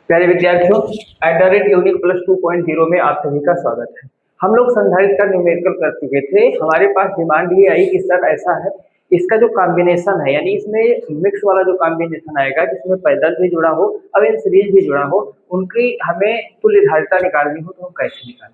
प्यारे विद्यार्थियों, @unique+2.0 में आप सभी का स्वागत है। हम लोग संधारित्र का न्यूमेरिकल कर चुके थे। हमारे पास डिमांड ये आई कि सर ऐसा है, इसका जो कॉम्बिनेशन है यानी इसमें मिक्स वाला जो कॉम्बिनेशन आएगा जिसमें पैरेलल भी जुड़ा हो और इन सीरीज भी जुड़ा हो, उनकी हमें तुल्य धारिता निकालनी हो तो हम कैसे निकालें।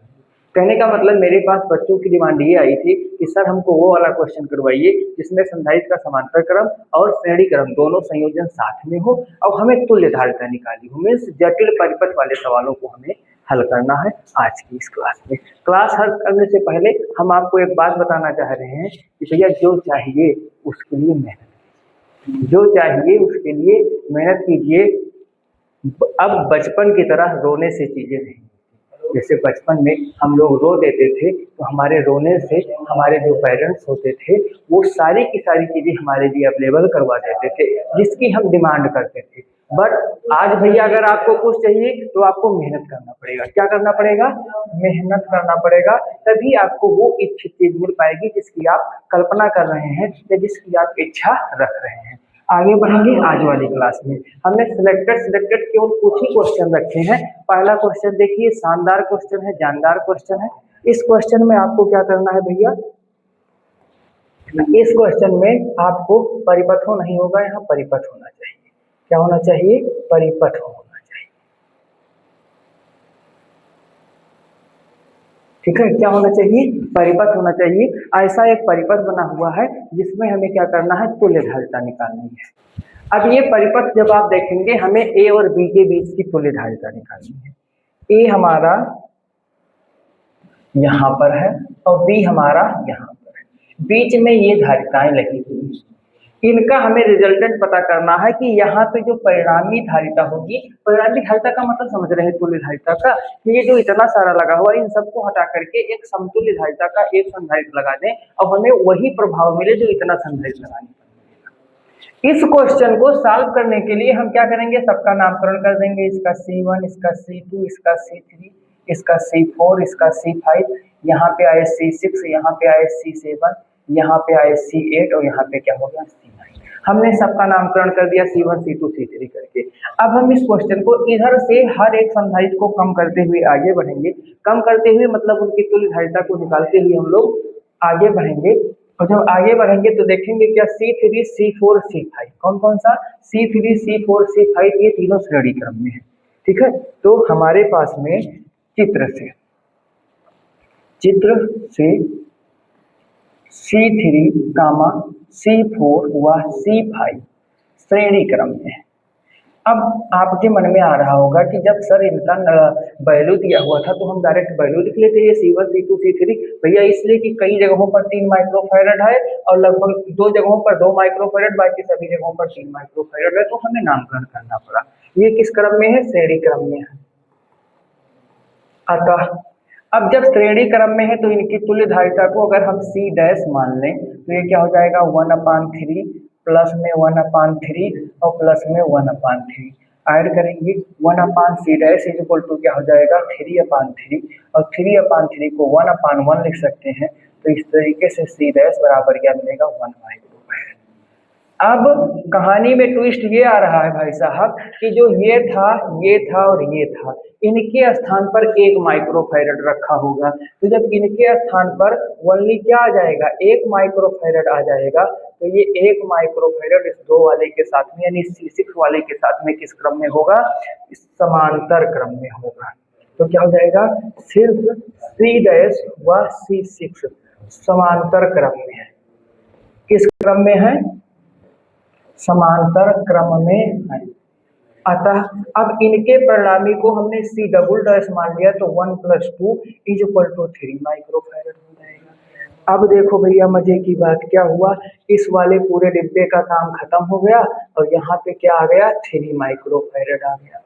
कहने का मतलब मेरे पास बच्चों की डिमांड ये आई थी कि सर हमको वो वाला क्वेश्चन करवाइए जिसमें संधारित्र का समांतर क्रम और श्रेणी क्रम दोनों संयोजन साथ में हो और हमें तुल्य धारिता निकालनी हो। मीन्स जटिल परिपथ वाले सवालों को हमें हल करना है आज की इस क्लास में। क्लास हल करने से पहले हम आपको एक बात बताना चाह रहे हैं कि भैया जो चाहिए उसके लिए मेहनत, जो चाहिए उसके लिए मेहनत कीजिए। अब बचपन की तरह रोने से चीजें नहीं, जैसे बचपन में हम लोग रो देते थे तो हमारे रोने से हमारे जो पेरेंट्स होते थे वो सारी की सारी चीजें हमारे लिए अवेलेबल करवा देते थे जिसकी हम डिमांड करते थे। बट आज भैया अगर आपको कुछ चाहिए तो आपको मेहनत करना पड़ेगा। क्या करना पड़ेगा? मेहनत करना पड़ेगा, तभी आपको वो इच्छित चीज मिल पाएगी जिसकी आप कल्पना कर रहे हैं या जिसकी आप इच्छा रख रहे हैं। आगे बढ़ेंगे आज वाली क्लास में। हमने सिलेक्टेड केवल कुछ ही क्वेश्चन रखे हैं। पहला क्वेश्चन देखिए, शानदार क्वेश्चन है, जानदार क्वेश्चन है। इस क्वेश्चन में आपको क्या करना है भैया? इस क्वेश्चन में आपको परिपथों नहीं होगा, यहाँ परिपथ होना चाहिए। क्या होना चाहिए? परिपथ होना चाहिए। ठीक है, क्या होना चाहिए? परिपथ होना चाहिए। ऐसा एक परिपथ बना हुआ है जिसमें हमें क्या करना है? तुल्य धारिता निकालनी है। अब ये परिपथ जब आप देखेंगे हमें ए और बी के बीच की तुल्य धारिता निकालनी है। ए हमारा यहाँ पर है और बी हमारा यहाँ पर है, बीच में ये धारिताएं लगी हुई हैं। इनका हमें रिजल्टेंट पता करना है कि यहाँ पे जो परिणामी धारिता होगी, परिणामी धारिता का मतलब समझ रहे हैं तुल्य धारिता का, कि ये जो इतना सारा लगा हुआ है इन सबको हटा करके एक समतुल्य धारिता का एक संधारित्र लगा दें और हमें वही प्रभाव मिले जो इतना संधारित्र लगाने पर। इस क्वेश्चन को सॉल्व करने के लिए हम क्या करेंगे? सबका नामकरण कर देंगे। इसका C1, इसका C2, इसका C3, इसका C4, इसका C5, यहाँ पे आए C6, यहाँ पे आए C7, यहाँ पे आए C8 और यहाँ पे क्या हो गया? C9। हमने सबका नामकरण कर दिया C1, C2, C3 करके। अब हम इस क्वेश्चन को इधर से हर एक संधारित्र को कम करते हुए आगे बढ़ेंगे। कम करते हुए मतलब उनकी तुल्य धारिता को निकालते हुए हम लोग आगे बढ़ेंगे। और जब आगे बढ़ेंगे तो देखेंगे क्या C3, C4, C5 कौन कौन सा? C3, C4, C5 ये तीनों श्रेणी क्रम में है। ठीक है, तो हमारे पास में चित्र से C3, C4 व C5 श्रेणी क्रम में है। अब आपके मन में आ रहा होगा कि जब सर इनका वैल्यू दिया हुआ था तो हम डायरेक्ट वैल्यू लिख लेते हैं C1, C2, C3। भैया इसलिए कि कई जगहों पर 3 माइक्रोफैरड है और लगभग 2 जगहों पर 2 माइक्रोफैरड, बाकी सभी जगहों पर 3 माइक्रोफैरड है, तो हमें नामकरण करना पड़ा। ये किस क्रम में है? श्रेणी क्रम में है। अतः अब जब श्रेणी क्रम में है तो इनकी तुल्य धारिता को अगर हम C डैश मान लें तो ये क्या हो जाएगा? 1/3 प्लस में 1/3 और प्लस में 1/3 ऐड करेंगे। 1/C dash is equal to क्या हो जाएगा? 3/3 और 3/3 को 1/1 लिख सकते हैं। तो इस तरीके से C डैश बराबर क्या मिलेगा? 1 माइक्रोफैरड। अब कहानी में ट्विस्ट ये आ रहा है भाई साहब कि जो ये था और ये था, इनके स्थान पर 1 माइक्रोफैरड रखा होगा। तो जब इनके स्थान पर ओनली क्या आ जाएगा? 1 माइक्रोफैरड आ जाएगा। तो ये 1 माइक्रोफैरड इस 2 वाले के साथ में यानी C6 वाले के साथ में किस क्रम में होगा? समांतर क्रम में होगा। तो क्या हो जाएगा? सिर्फ C डैश व C6 समांतर क्रम में है। किस क्रम में है? समांतर क्रम में है। अतः अब इनके परिणामी को हमने C डबल डैश मान लिया तो 1 + 2 इज इक्वल टू 3 माइक्रोफैरड हो जाएगा। अब देखो भैया मजे की बात क्या हुआ, इस वाले पूरे डिब्बे का काम खत्म हो गया और यहाँ पे क्या आ गया? 3 माइक्रोफैरड आ गया।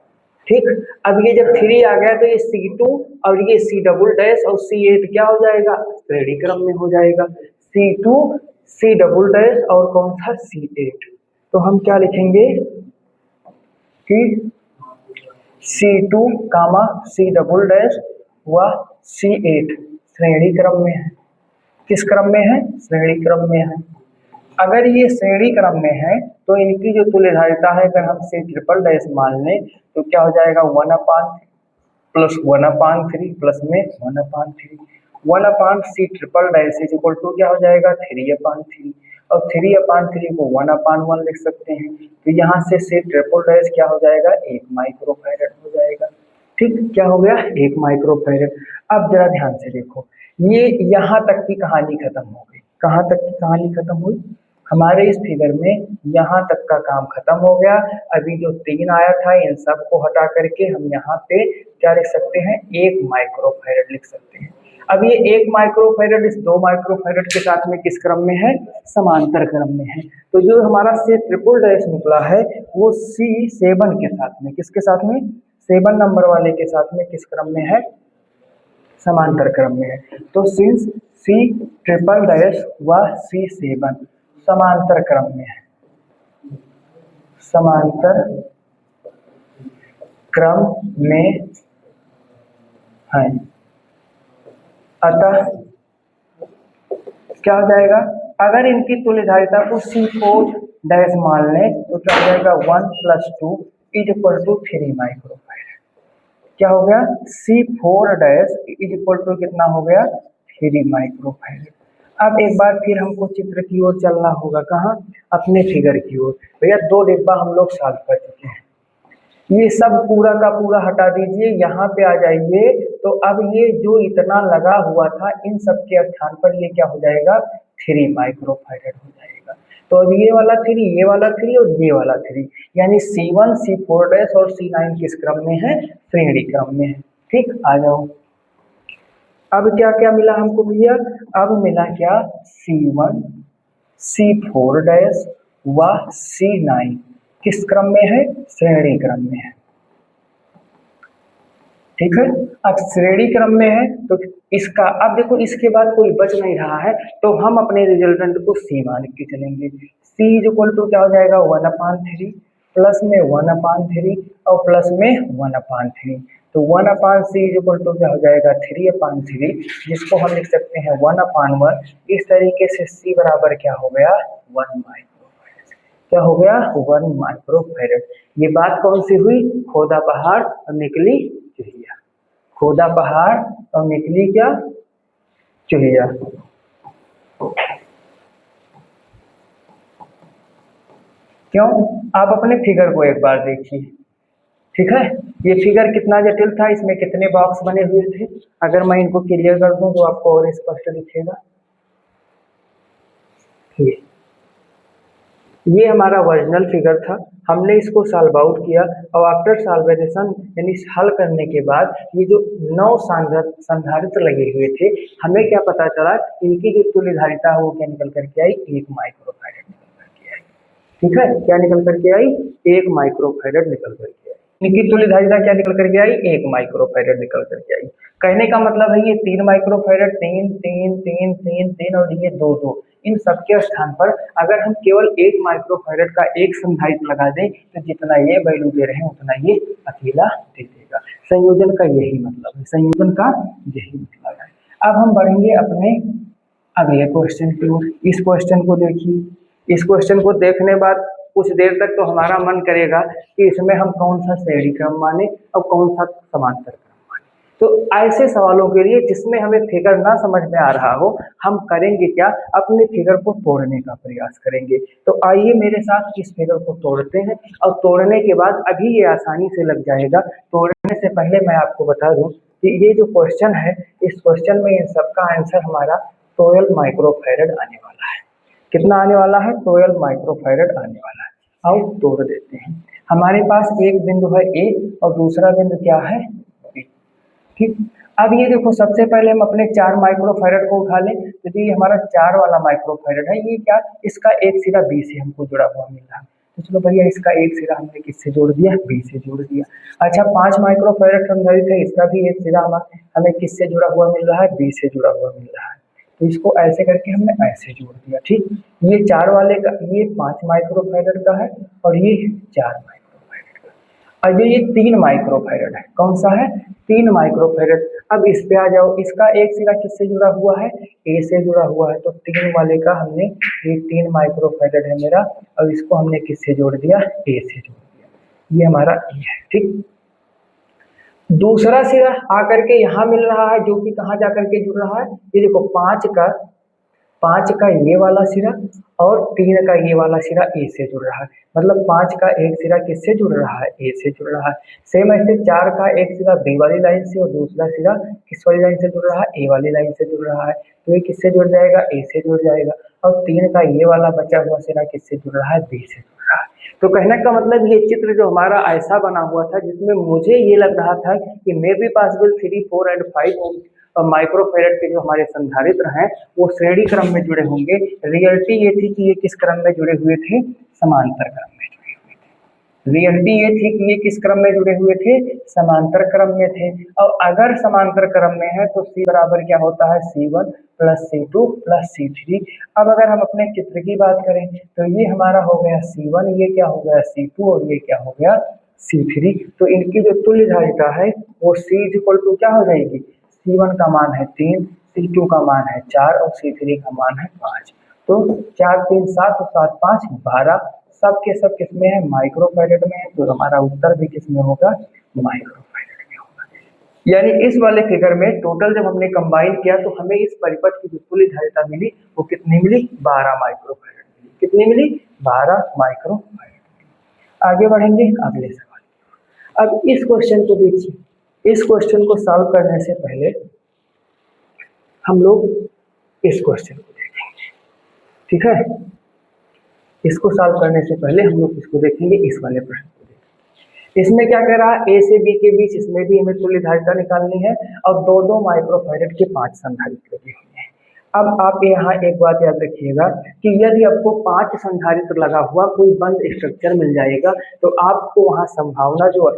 ठीक, अब ये जब 3 आ गया तो ये C2 और ये C डबल डैश और C8 क्या हो जाएगा? श्रेणी क्रम में हो जाएगा। C2, C डबल डैश और कौन सा? C8। तो हम क्या लिखेंगे कि C2, C डबल डैश व C8 श्रेणी क्रम में है। किस क्रम में है? श्रेणी क्रम में है। अगर ये श्रेणी क्रम में है तो इनकी जो तुल्यधारिता है अगर हम C ट्रिपल डैश मान लें तो क्या हो जाएगा 1/3 प्लस 1/3 प्लस में 1/3 1/C triple dash is equal to क्या हो जाएगा 3/3 और 3/3 को 1/1 लिख सकते हैं। तो यहाँ से C ट्रिपल डैश क्या हो जाएगा 1 माइक्रोफैरड हो जाएगा। ठीक, क्या हो गया 1 माइक्रोफैरड। अब जरा ध्यान से देखो, ये यहाँ तक की कहानी खत्म हो गई। कहाँ तक की कहानी खत्म हुई? हमारे इस फिगर में यहाँ तक का काम खत्म हो गया। अभी जो 3 आया था इन सब को हटा करके हम यहाँ पे क्या लिख सकते हैं 1 माइक्रोफैरड लिख सकते हैं। अब ये 1 माइक्रोफैरड इस 2 माइक्रोफैरड के साथ में किस क्रम में है? समांतर क्रम में है। तो जो हमारा C ट्रिपल डैश निकला है वो C7 के साथ में, किसके साथ में? 7 नंबर वाले के साथ में किस क्रम में है? समांतर क्रम में है। तो सिंस C ट्रिपल डैश व C7 समांतर क्रम में है, समांतर क्रम में है, अतः क्या हो जाएगा? अगर इनकी तुल्यधारिता को C4 डैश मान लें तो क्या हो जाएगा 1 + 2 इज इक्वल टू 3 माइक्रोफैरड। क्या हो गया? C4 dash is equal to कितना हो गया? 3 माइक्रोफैरड। अब एक बार फिर हमको चित्र की ओर चलना होगा। कहाँ? अपने फिगर की ओर। भैया 2 डिब्बा हम लोग सॉल्व कर चुके हैं, ये सब पूरा का पूरा हटा दीजिए, यहाँ पे आ जाइए। तो अब ये जो इतना लगा हुआ था इन सब के स्थान पर ये क्या हो जाएगा 3 माइक्रोफैरड हो जाएगा। तो अब ये वाला 3, ये वाला 3 और ये वाला 3, यानी C1 C4 डैश और C9 किस क्रम में है? श्रेणी क्रम में है। ठीक, आ जाओ। अब क्या क्या मिला हमको भैया? अब मिला क्या? C1 C4 डैश व C9 किस क्रम में है? श्रेणी क्रम में है। ठीक है, अब श्रेणी क्रम में है तो इसका अब देखो इसके बाद कोई बच नहीं रहा है तो हम अपने रिजल्टेंट को C मान के चलेंगे। C इज इक्वल टू क्या हो जाएगा 1/3 प्लस में 1/3 और प्लस में 1/3। तो 1/C इज इक्वल टू क्या हो जाएगा 3/3, जिसको हम लिख सकते हैं 1/1। इस तरीके से C बराबर क्या हो गया 1 माइक्रोफैरड। क्या हो गया 1 माइक्रोफैरड। ये बात कौन सी हुई? खोदा पहाड़ और निकली चुहिया। खोदा पहाड़ और निकली क्या? चुहिया। क्यों? आप अपने फिगर को एक बार देखिए। ठीक है, ये फिगर कितना जटिल था, इसमें कितने बॉक्स बने हुए थे। अगर मैं इनको क्लियर कर दूं तो आपको और स्पष्ट दिखेगा। ये हमारा ओरिजिनल फिगर था, हमने इसको सॉल्व आउट किया और आफ्टर सॉल्वेशन यानी हल करने के बाद ये जो 9 संधारित्र लगे हुए थे, हमें क्या पता चला? इनकी जो तुल्यधारिता है वो क्या निकल करके आई? 1 माइक्रोफैरड निकल करके आई। ठीक है, क्या निकल करके आई? 1 माइक्रोफैरड निकल करके आई। इनकी तुल्यधारिता क्या निकल करके आई? 1 माइक्रोफैरड निकल करके आई। कहने का मतलब है ये 3 माइक्रोफैरड, 3 3 3 3 3 और ये 2 2, इन सबके स्थान पर अगर हम केवल 1 माइक्रोफैरड का एक संधारित्र लगा दें तो जितना ये वैल्यू दे रहे हैं उतना ये अकेला दे देगा। संयोजन का यही मतलब है, संयोजन का यही मतलब है। अब हम बढ़ेंगे अपने अगले क्वेश्चन की ओर। इस क्वेश्चन को देखिए। इस क्वेश्चन को देखने बाद कुछ देर तक तो हमारा मन करेगा कि इसमें हम कौन सा श्रेणी क्रम माने और कौन सा समांतर क्रम माने। तो ऐसे सवालों के लिए जिसमें हमें फिगर ना समझ में आ रहा हो, हम करेंगे क्या? अपने फिगर को तोड़ने का प्रयास करेंगे। तो आइए मेरे साथ इस फिगर को तोड़ते हैं और तोड़ने के बाद अभी ये आसानी से लग जाएगा। तोड़ने से पहले मैं आपको बता दूं कि ये जो क्वेश्चन है, इस क्वेश्चन में इन सबका आंसर हमारा 12 माइक्रोफैरड आने वाला है। कितना आने वाला है? 12 माइक्रोफैरड आने वाला है। आओ तोड़ देते हैं। हमारे पास एक बिंदु है A और दूसरा बिंदु क्या है B। ठीक, अब ये देखो सबसे पहले हम अपने 4 माइक्रोफैरड को उठा लें। तो ये हमारा 4 वाला माइक्रोफैरड है। ये क्या? इसका एक सिरा B से हमको जुड़ा हुआ मिल रहा है। तो चलो भैया इसका एक सिरा हमने किससे जोड़ दिया? B से जोड़ दिया। अच्छा 5 माइक्रोफैरड संधारित्र है, इसका भी एक सिरा हमें किससे जुड़ा हुआ मिल रहा है? B से जुड़ा हुआ मिल रहा है। तो इसको ऐसे करके हमने ऐसे जोड़ दिया। ठीक, ये 4 वाले का ये 5 माइक्रोफैरड का है और ये 4 माइक्रोफैरड का। और ये 3 माइक्रोफैरड है, कौन सा है 3 माइक्रोफैरड। अब इस पे आ जाओ, इसका एक सिरा किससे जुड़ा हुआ है ए से जुड़ा हुआ है, तो 3 वाले का हमने ये 3 माइक्रोफैरड है मेरा, और इसको हमने किससे जोड़ दिया ए से जोड़ दिया, ये हमारा ए है। ठीक, दूसरा सिरा आकर के यहाँ मिल रहा है जो कि कहाँ जाकर के जुड़ रहा है, ये देखो 5 का ये वाला सिरा और 3 का ये वाला सिरा ए से जुड़ रहा है, मतलब 5 का एक सिरा किससे जुड़ रहा है ए से जुड़ रहा है। सेम ऐसे 4 का एक सिरा बी वाली लाइन से और दूसरा सिरा किस वाली लाइन से जुड़ रहा है ए वाली लाइन से जुड़ रहा है, तो ये किससे जुड़ जाएगा ए से जुड़ जाएगा। और 3 का ये वाला बचा हुआ सिरा किससे जुड़ रहा है बी से जुड़ रहा है। तो कहने का मतलब ये चित्र जो हमारा ऐसा बना हुआ था जिसमें मुझे ये लग रहा था कि may be possible 3, 4 and 5 ohm microfarad के जो हमारे संधारित्र हैं वो श्रेणी क्रम में जुड़े होंगे। रियलिटी ये थी कि ये किस क्रम में जुड़े हुए थे, समांतर क्रम में जुड़े हुए थे। रियलिटी ये थी कि ये किस क्रम में जुड़े हुए थे, समांतर क्रम में थे। और अगर समांतर क्रम में है तो C बराबर क्या होता है C1 plus C2 plus C3। अब अगर हम अपने चित्र की बात करें तो ये हमारा हो गया C1, ये क्या हो गया C2 और ये क्या हो गया C3। तो इनकी जो तुल्य धारिता है वो C इक्वल टू क्या हो जाएगी, C1 का मान है 3, C2 का मान है 4 और C3 का मान है 5। तो 4 3 7 और 7 5 12, सब के सब किसमें है माइक्रोफैरड में है, तो हमारा उत्तर भी किसमें होगा माइक्रोफैरड में होगा। यानी इस वाले फिगर में टोटल जब हमने कंबाइन किया तो हमें इस परिपथ की जो तुल्य धारिता मिली वो कितनी मिली 12 माइक्रोफैरड मिली। कितनी मिली 12 माइक्रोफैरड। आगे बढ़ेंगे अगले सवाल। अब इस क्वेश्चन को देखिए, इस क्वेश्चन को सॉल्व करने से पहले हम लोग इस क्वेश्चन को देखेंगे, ठीक है। इसको सॉल्व करने से पहले हम लोग इसको देखेंगे, इस वाले प्रश्न को देखेंगे। इसमें क्या कह रहा है, ए से बी के बीच इसमें भी हमें तुल्य धारिता निकालनी है और 2-2 माइक्रोफैरड के 5 संधारित्र लगे हुए हैं। अब आप यहाँ एक बात याद रखिएगा कि यदि आपको 5 संधारित्र लगा हुआ कोई बंद स्ट्रक्चर मिल जाएगा तो आपको वहाँ संभावना जो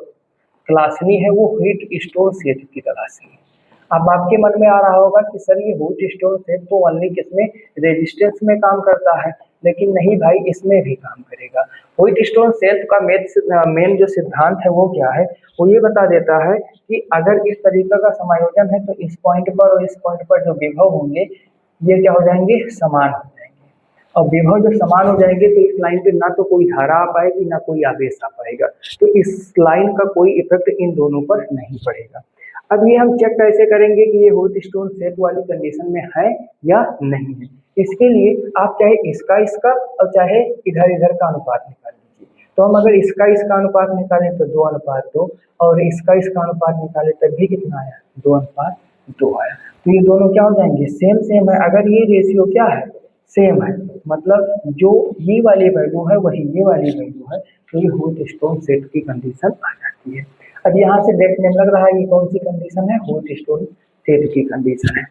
तलाशनी है वो हीट स्टोन सेट की तलाशनी है। अब आपके मन में आ रहा होगा कि सर ये हीट स्टोन सेट तो ओनली किसमें रेजिस्टेंस में काम करता है, लेकिन नहीं भाई, इसमें भी काम करेगा। हीट स्टोन सेट का मेन जो सिद्धांत है वो क्या है, वो ये बता देता है कि अगर इस तरीके का समायोजन है तो इस पॉइंट पर और इस पॉइंट पर जो विभव होंगे ये क्या हो जाएंगे, समान हो जाएंगे। और विभव जब समान हो जाएंगे तो इस लाइन पे ना तो कोई धारा आ पाएगी ना कोई आवेश आ पाएगा, तो इस लाइन का कोई इफेक्ट इन दोनों पर नहीं पड़ेगा। अब ये हम चेक कैसे करेंगे कि ये हीट स्टोन सेट वाली कंडीशन में है या नहीं है। इसके लिए आप चाहे इसका और चाहे इधर का अनुपात निकाल लीजिए। तो हम अगर इसका अनुपात निकालें तो 2:2 और इसका अनुपात निकालें तब भी कितना आया 2:2 आया। तो ये दोनों क्या हो जाएंगे, सेम है। अगर ये रेशियो क्या है, सेम है, मतलब जो ये वाली वैल्यू है वही ये वाली वैल्यू है, तो ये हीट स्टोन सेट की कंडीशन आ जाती है। अब यहाँ से देखने में लग रहा है ये कौन सी कंडीशन है, हीट स्टोन सेट की कंडीशन है।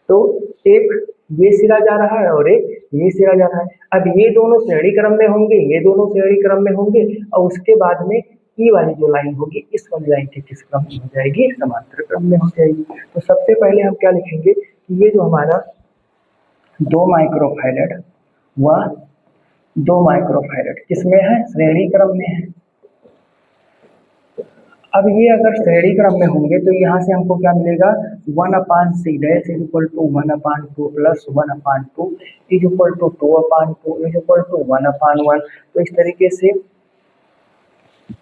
तो एक ये सिरा जा रहा है और एक ये सिरा जा रहा है। अब ये दोनों श्रेणी क्रम में होंगे, ये दोनों श्रेणी क्रम में होंगे और उसके बाद में ये वाली जो लाइन होगी इस वाली लाइन के किस क्रम में हो जाएगी, समांतर क्रम में हो जाएगी। तो सबसे पहले हम क्या लिखेंगे कि ये जो हमारा 2 माइक्रोफैरड व 2 माइक्रोफैरड किसमें है, श्रेणी क्रम में है। अब ये अगर श्रेणी क्रम में होंगे तो यहाँ से हमको क्या मिलेगा, 1/c dash is equal to 1/2 plus 1/2 is equal to 2/2 is equal to 1/1। तो इस तरीके से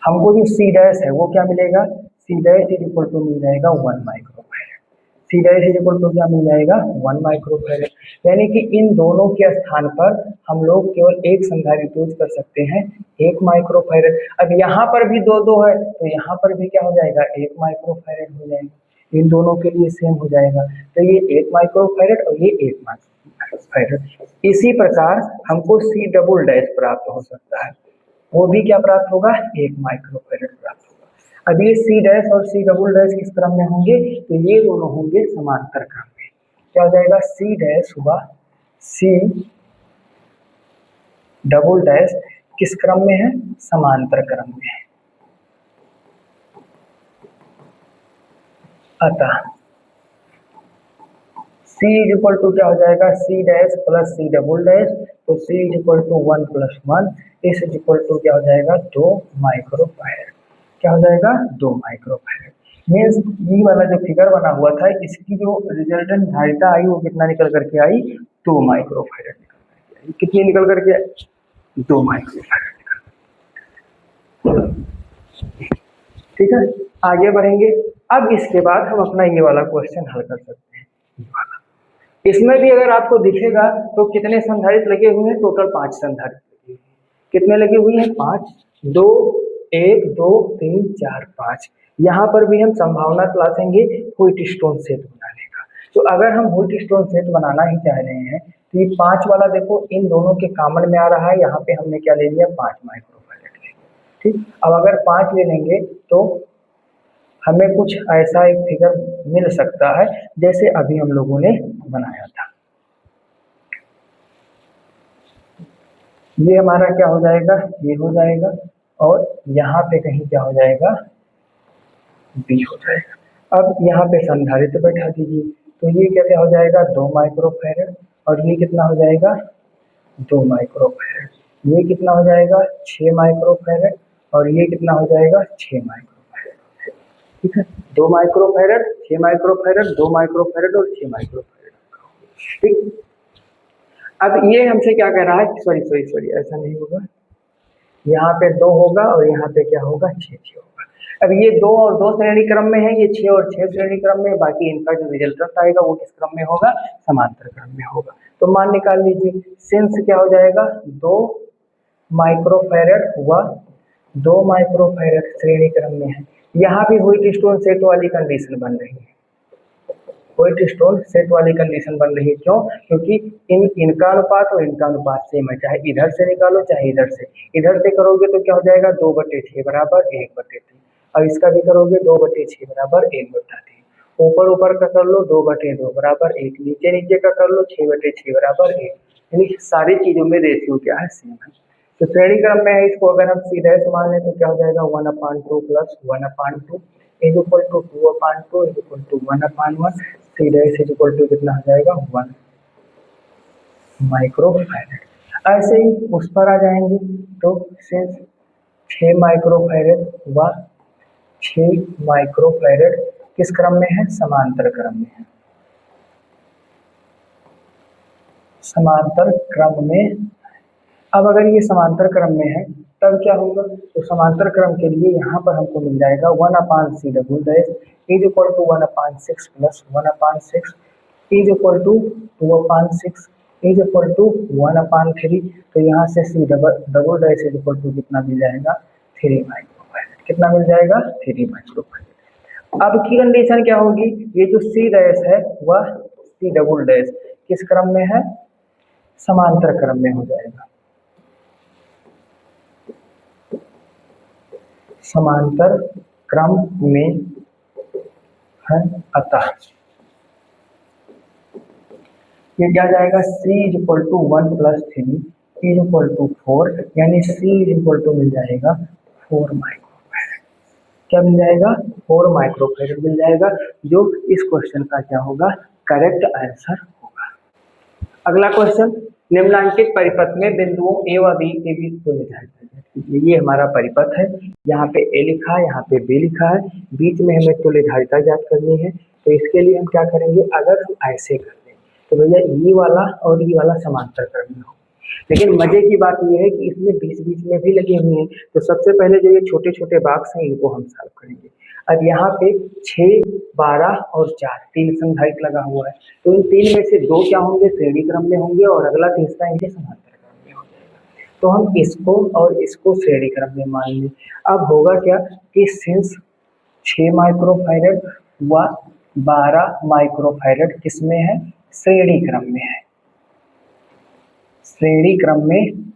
हमको जो c डैश है वो क्या मिलेगा, c dash is equal to मिल जाएगा 1 microfarad. c dash is equal to क्या मिल जाएगा 1 माइक्रोफैरड। यानी कि इन दोनों के स्थान पर हम लोग केवल एक संधारित्र यूज कर सकते हैं, 1 माइक्रोफैरड। अब यहाँ पर भी 2-2 है तो यहाँ पर भी क्या हो जाएगा 1 माइक्रोफैरड हो जाएगा, इन दोनों के लिए सेम हो जाएगा। तो ये 1 माइक्रोफैरड और ये 1 माइक्रोफैरड। इसी प्रकार हमको c डबल डैश प्राप्त हो सकता है, वो भी क्या प्राप्त होगा 1 माइक्रोफैरड प्राप्त होगा। अब ये c डैश और c डबल डैश किस क्रम में होंगे, तो ये दोनों होंगे समांतर क्रम में। क्या हो जाएगा, c डैश हुआ c डबल डैश किस क्रम में है, समांतर क्रम में है। अतः c इज इक्वल टू क्या हो जाएगा, c dash plus c double dash, तो c इज इक्वल टू 1 + 1, इस इज इक्वल टू क्या हो जाएगा 2 माइक्रोफैरड। क्या हो जाएगा 2 माइक्रोफैरड। मीन्स ये वाला जो फिगर बना हुआ था इसकी जो रिजल्टेंट धारिता आई वो कितना निकल करके आई 2 माइक्रोफैरड निकल करके आई। कितनी निकल करके आई 2 माइक्रोफैरड। ठीक है, आगे बढ़ेंगे। अब इसके बाद हम अपना ये वाला क्वेश्चन हल कर सकते हैं। ये वाला इसमें भी अगर आपको दिखेगा तो कितने संधारित्र लगे हुए हैं, टोटल 5 संधारित्र लगे हुए हैं। कितने लगे हुए हैं 5, 2 1 2 3 4 5। यहाँ पर भी हम संभावना तलाशेंगे व्हीटस्टोन सेट बनाने का। तो अगर हम व्हीटस्टोन सेट बनाना ही चाह रहे हैं तो ये 5 वाला देखो इन दोनों के कॉमन में आ रहा है, यहाँ पे हमने क्या ले लिया 5 माइक्रोफैरड ले। ठीक, अब अगर 5 ले लेंगे तो हमें कुछ ऐसा एक फिगर मिल सकता है जैसे अभी हम लोगों ने बनाया था। ये हमारा क्या हो जाएगा, ये हो जाएगा और यहाँ पे कहीं क्या हो जाएगा, बी हो जाएगा। अब यहाँ पे संधारित्र बैठा दीजिए तो ये क्या हो जाएगा 2 माइक्रोफैरड और ये कितना हो जाएगा 2 माइक्रोफैरड। ये कितना हो जाएगा 6 माइक्रोफैरड और ये कितना हो जाएगा 6 माइक्रोफैरड। ठीक है, 2 माइक्रोफैरड 6 माइक्रोफैरड 2 माइक्रोफैरड और 6 माइक्रोफैरड। ठीक, अब ये हमसे क्या कह रहा है, सॉरी ऐसा नहीं होगा, यहाँ पे 2 होगा और यहाँ पे क्या होगा 6 होगा। अब ये 2 और 2 श्रेणी क्रम में है, ये 6 और 6 श्रेणी क्रम में, बाकी इनका जो रिजल्टेंट आएगा वो किस क्रम में होगा, समांतर क्रम में होगा। तो मान निकाल लीजिए सिंस क्या हो जाएगा 2 माइक्रोफैरड हुआ 2 माइक्रोफैरड श्रेणी क्रम में है। यहाँ भी व्हीटस्टोन सेट वाली कंडीशन बन रही है, व्हीटस्टोन सेट वाली कंडीशन बन रही है। क्यों, क्योंकि इनका अनुपात और इनका अनुपात सेम है, चाहे इधर से निकालो चाहे इधर से करोगे तो क्या हो जाएगा 2/6 बराबर 1/3 और इसका भी करोगे 2/6 बराबर 1/3। ऊपर का कर लो 2/2 बराबर 1, नीचे का कर लो 6/6 बराबर 1। यानी सारी चीजों में रेशियो क्या है, सेम है। तो श्रेणी क्रम में है, इसको अगर हम सीधे से मान लें तो क्या हो जाएगा 1/2 plus 1/2 is equal to 2/2 is equal to 1/1। सीधे से इक्वल टू कितना हो जाएगा 1 माइक्रोफैरड। ऐसे ही उस पर आ जाएंगे तो सिंस 6 माइक्रोफैरड व 6 माइक्रोफैरड किस क्रम में है, समांतर क्रम में है। समांतर क्रम में, अब अगर ये समांतर क्रम में है तब क्या होगा, तो समांतर क्रम के लिए यहाँ पर हमको मिल जाएगा 1/c double dash is equal to 1/6 plus 1/6 is equal to 2/6 is equal to 1/3। तो यहाँ से c double dash is equal to कितना मिल जाएगा 3 माइक्रोफैरड। कितना मिल जाएगा 3 माइक्रोफैरड। अब की कंडीशन क्या होगी, ये जो c डैश है वह c डबल डैश किस क्रम में है, समांतर क्रम में हो जाएगा। समांतर क्रम में है, अतः ये क्या जाएगा c is equal to 1 plus 3 is equal to 4, यानी c इज इक्वल टू मिल जाएगा 4 माइक्रोफैरड। क्या मिल जाएगा 4 माइक्रोफैरड मिल जाएगा, जो इस क्वेश्चन का क्या होगा, करेक्ट आंसर होगा। अगला क्वेश्चन, निम्नलिखित परिपथ में बिंदुओं ए व बी के बीच को निर्धारित कीजिए। ये हमारा परिपथ है, यहाँ पे ए लिखा है, यहाँ पे बी लिखा है, बीच में हमें तुल्यधारिता ज्ञात करनी है। तो इसके लिए हम क्या करेंगे, अगर हम ऐसे कर लें तो भैया ये वाला और ये वाला समांतर क्रम में हो। लेकिन मजे की बात यह है कि इसमें बीच में भी लगे हुए हैं। तो सबसे पहले जो ये छोटे छोटे बॉक्स हैं इनको हम सॉल्व करेंगे। अब यहाँ पे 6, 12 और 4 3 संधारित्र लगा हुआ है, तो इन 3 में से 2 क्या होंगे, श्रेणी क्रम में होंगे और अगला तीसरा इनके समांतर क्रम में हो जाएगा। तो हम इसको और इसको श्रेणी क्रम में मान लें। अब होगा क्या कि सिंस 6 माइक्रोफैरड व 12 माइक्रोफैरड किसमें है, श्रेणी क्रम में है, श्रेणी क्रम में।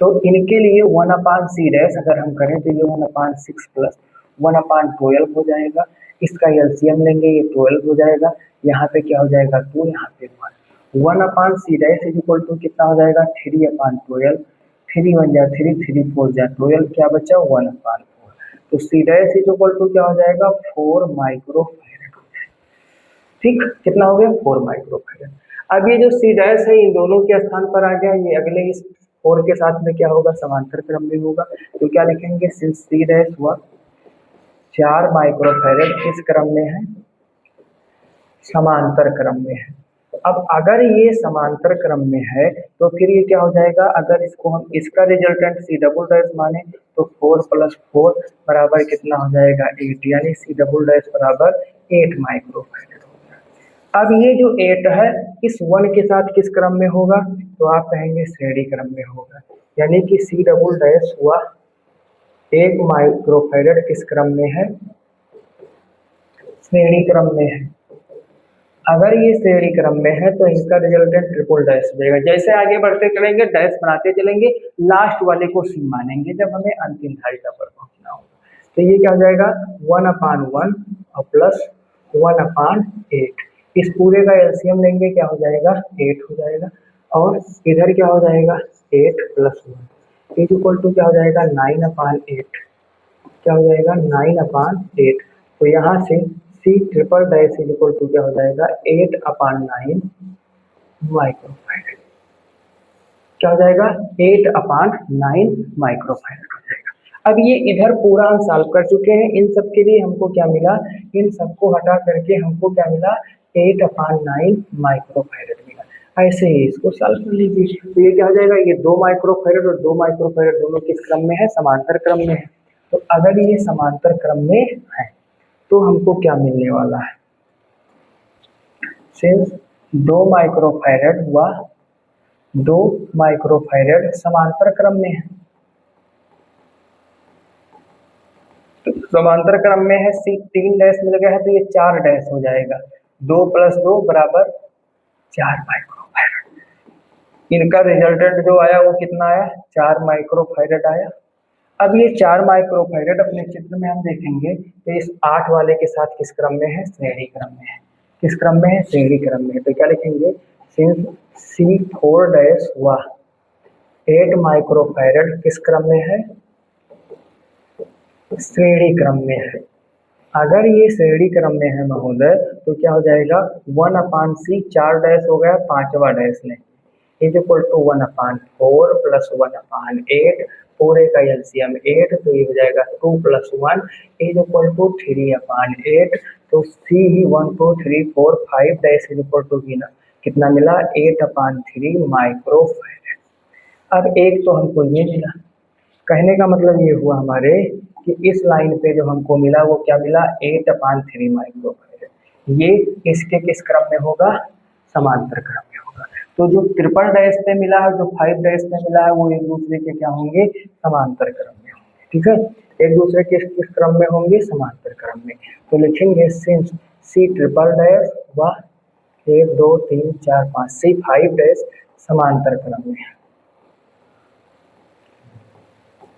तो इनके लिए 1/c डैश अगर हम करें तो ये 1/6 प्लस 1/12 हो जाएगा। इसका एलसीएम लेंगे, ये 12 हो जाएगा। यहाँ पे क्या हो जाएगा 2, यहाँ पे 1। 1/c dash is equal to कितना हो जाएगा 3/12। 3 1 जा 3, 3 4 जा 12, क्या बचा 1/4। तो c dash is equal to क्या हो जाएगा 4 माइक्रोफैरड। ठीक, कितना हो गया 4 माइक्रोफैरड। अब ये जो c डैश है इन दोनों के स्थान पर आ गया, ये अगले इस 4 के साथ में क्या होगा, समांतर क्रम में होगा। तो क्या लिखेंगे, सिंस सी डैश हुआ 4 माइक्रोफैरड किस क्रम में है, समांतर क्रम में है। अब अगर ये समांतर क्रम में है तो फिर ये क्या हो जाएगा, अगर इसको हम इसका रिजल्टेंट सी डबल डैश माने तो 4 + 4 बराबर कितना हो जाएगा 8, यानी सी डबल डैश बराबर 8 माइक्रोफैरड हो गया। अब ये जो 8 है इस 1 के साथ किस क्रम में होगा, तो आप कहेंगे श्रेणी क्रम में होगा, यानी कि सी डबल डैश हुआ 1 माइक्रोफैरड किस क्रम में है, श्रेणी क्रम में है। अगर ये श्रेणी क्रम में है तो इसका रिजल्टेंट ट्रिपल डैश देगा। जैसे आगे बढ़ते चलेंगे डैश बनाते चलेंगे, लास्ट वाले को सी मानेंगे जब हमें अंतिम धारिता पर पहुंचना होगा। तो ये क्या हो जाएगा 1/1 और प्लस 1/8, इस पूरे का एलसीएम लेंगे क्या हो जाएगा 8 हो जाएगा, और इधर क्या हो जाएगा 8 + 1 इज इक्वल टू क्या हो जाएगा 9/8, क्या हो जाएगा 9/8। तो यहाँ से C triple dash is equal to क्या हो जाएगा 8/9 माइक्रोफैरड, क्या हो जाएगा 8/9 माइक्रोफैरड हो जाएगा। अब ये इधर पूरा हम सॉल्व कर चुके हैं, इन सब के लिए हमको क्या मिला, इन सबको हटा करके हमको क्या मिला 8/9 माइक्रोफैरड मिला। ऐसे ही इसको सॉल्व कर लीजिए। तो ये क्या हो जाएगा, ये 2 माइक्रोफैरड और 2 माइक्रोफैरड दोनों किस क्रम में है, समांतर क्रम में है। तो अगर ये समांतर क्रम में है तो हमको क्या मिलने वाला है, सिंस 2 माइक्रोफैरड व 2 माइक्रोफैरड समांतर क्रम में है, तो समांतर क्रम में है, सी 3 डैश मिल गया है तो ये 4 डैश हो जाएगा, 2 + 2 बराबर 4 माइक्रोफैरड। इनका रिजल्टेंट जो आया वो कितना आया, 4 माइक्रोफैरड आया। अब ये 4 माइक्रोफैरड अपने चित्र में हम देखेंगे तो इस 8 वाले के साथ किस क्रम में है, श्रेणी क्रम में है। किस क्रम में है, श्रेणी क्रम में है। तो क्या लिखेंगे, सिंस सी 4 डैश हुआ 8 माइक्रोफैरड किस क्रम में है, श्रेणी क्रम में है। अगर ये श्रेणी क्रम में है महोदय तो क्या हो जाएगा 1/c 4 डैश हो गया, 5वां डैश लेंगे इज इक्वल टू 1/4 + 1/8, पूरे का एलसीएम 8 तो ये हो जाएगा 2 + 1 इज इक्वल टू 3/8। तो सी ही 1 2 3 4 5 डैश इज इक्वल टू कितना मिला 8/3 माइक्रोफैरड। अब एक तो हमको ये मिला, कहने का मतलब ये हुआ हमारे कि इस लाइन पे जो हमको मिला वो क्या मिला 8/3 माइक्रोफैरड। ये इसके किस क्रम में होगा, समांतर क्रम में होगा। तो जो ट्रिपल डैश पे मिला है, जो 5 डैश पे मिला है, वो एक दूसरे के क्या होंगे, समांतर क्रम में होंगे। ठीक है, एक दूसरे के किस क्रम में होंगे, समांतर क्रम में। तो लिखेंगे सिंस सी ट्रिपल डैश व 1 2 3 4 5 सी 5 डैश समांतर क्रम में है,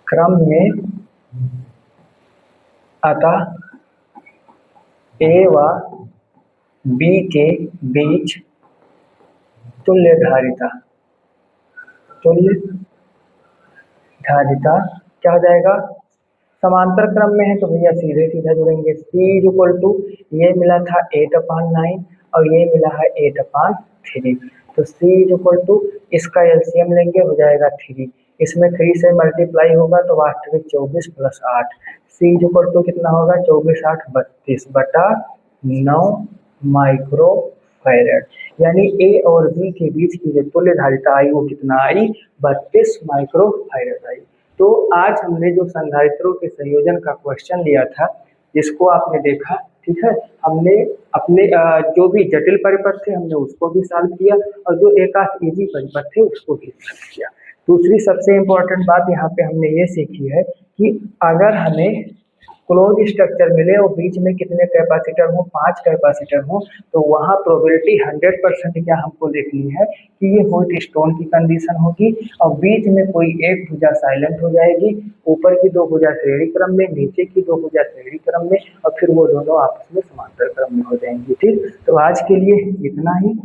क्रम में अतः ए व बी के बीच तुल्य धारिता क्या हो जाएगा, समांतर क्रम में है तो भैया सीधे सीधा जुड़ेंगे। सी इज इक्वल टू ये मिला था 8/9 और ये मिला है 8/3, तो सी इज इक्वल टू इसका एलसीएम लेंगे हो जाएगा 3, इसमें 3 से मल्टीप्लाई होगा तो वास्तविक 24 + 8, सी इज इक्वल टू कितना होगा 24 8 32/9 माइक्रोफैरड। यानी ए और बी के बीच की जो तुल्य धारिता आई वो कितना आई, 32 माइक्रोफैरड आई। तो आज हमने जो संधारित्रों के संयोजन का क्वेश्चन लिया था जिसको आपने देखा, ठीक है, हमने अपने जो भी जटिल परिपथ थे हमने उसको भी सॉल्व किया और जो एक आध इजी परिपथ थे उसको भी सॉल्व किया। दूसरी सबसे इम्पोर्टेंट बात यहाँ पे हमने ये सीखी है कि अगर हमें क्लोज स्ट्रक्चर मिले और बीच में कितने कैपेसिटर हो, 5 कैपेसिटर हो, तो वहाँ प्रोबेबिलिटी 100% क्या हमको देखनी है कि ये व्हाइट स्टोन की कंडीशन होगी और बीच में कोई एक भुजा साइलेंट हो जाएगी, ऊपर की 2 भुजा श्रेणी क्रम में, नीचे की 2 भुजा श्रेणी क्रम में और फिर वो दोनों आपस में समांतर क्रम में हो जाएंगी। ठीक, तो आज के लिए इतना ही।